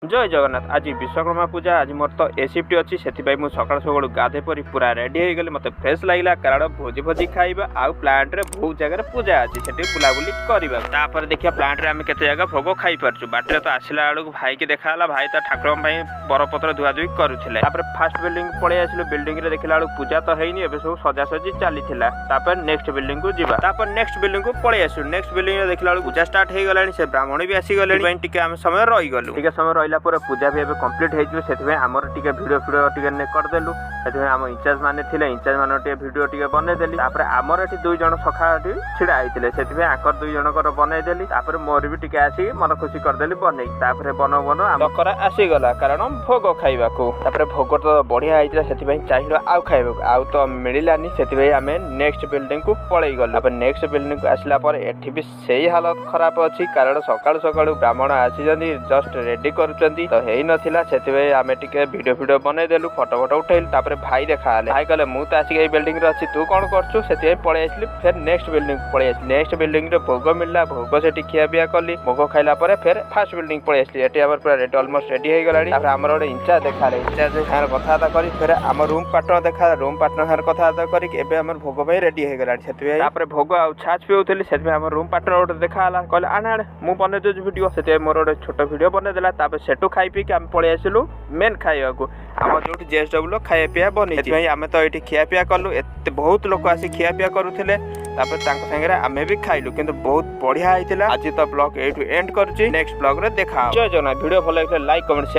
जय जगन्नाथ। आज विश्वकर्मा पूजा। आज मोर तो ए शिफ्ट अच्छी से सकाल सकाल गाधे परी पूरा रेडी हो गली। मत फ्रेश लगे कारण भोजी भोजी खाइबा आ प्लांट रे बहुत जगह पूजा अच्छी से बुलाबुली करवा। देखिए प्लांट रे आम केते जगह भोग खाई पारछु। बाटे तो आसला बेलू भाई की देखा भाई तो ठाकुर बरपत्र धुआ धुई करुले। फास्ट बिल्डिंग पलि आसिलु। बिल्डिंग रे देखला पूजा तो है सब सजासजी चली। नेक्स्ट बिल्डिंग को जीवा। नेक्स्ट बिल्डिंग को पलि आसु। नेक्स्ट बिल्डिंग रे देखला पूजा स्टार्ट हो गला। से ब्राह्मण भी आसीगले। टिके आम समय रही गलु। टिके समय रहिला पर पूजा भी कंप्लीट हो आमर टिके वीडियो फीडियो टिके करदेलु। आम इंचार्ज माने थिले। इंचार्ज मान वीडियो टिके बनईदेली। आमर ये 2 जन सखा छिड़ा होते से आकर 2 जनकर बनईदेली। मोर भी टिके आसिक मन खुशी करदेली बनई। बन बन डकरा आसीगला कारण भोग खाइबा को। भोग तो बढ़िया होता से चाहिए आउ खाइबा आउ तो मिलानी। से आम नेक्स्ट बिल्डिंग को पलि गलु। नेक्स्ट बिल्डिंग को आसला एठी भी सही हालत खराब अच्छी कारण सकाळु सकाळु ब्राह्मण आसी जस्ट रेडी करुचंती तो हेई नथिला। से आम टिके वीडियो फीडियो बनईदेलु। फोटो फोटो उठेलु। भाई देखा भाई कहले मु तो आसिक ए बिल्डिंग रे अच्छी तू कौन करछु। से पलि आसली। फिर नेक्स्ट बिल्डिंग पलि आसली। नेक्स्ट बिल्डिंग रे भोग मिलला। भोग से खिया पिया कली। भोग खाइला परे फिर फास्ट बिल्डिंग पलि आसली। एटी आमर पूरा रेडी ऑलमोस्ट रेडी हो गलानी। आमर गोटे इंचार्ज देखा इंचार्ज सार कथबार्ता करी फिर आम रूम पार्टनर देखा रूम पार्टनर सार कथबार्ता करी एबे आमर भोग भाई रेडी हो गलानी। से भोग आ छाछ पिउथली। से आम रूम पार्टनर गोटे देखा कहले आने आने मु बने दे वीडियो। से मोर गोटे छोट वीडियो बनेदेला। सेठू खाई पी आम पलि आसिलु मेन खाइबा को। आम जो JSW खाया पिया बनी आम तो ये खिया पिया कलु। एत बहुत लोक आसी खिया पिया करुले। सागे आम भी खाइलु किंतु बहुत बढ़िया होता। आज तो ब्लॉग ये एंड कर। नेक्स्ट ब्लॉग रे देखा। जय जगन्नाथ। वीडियो भल लाइक कमेंट।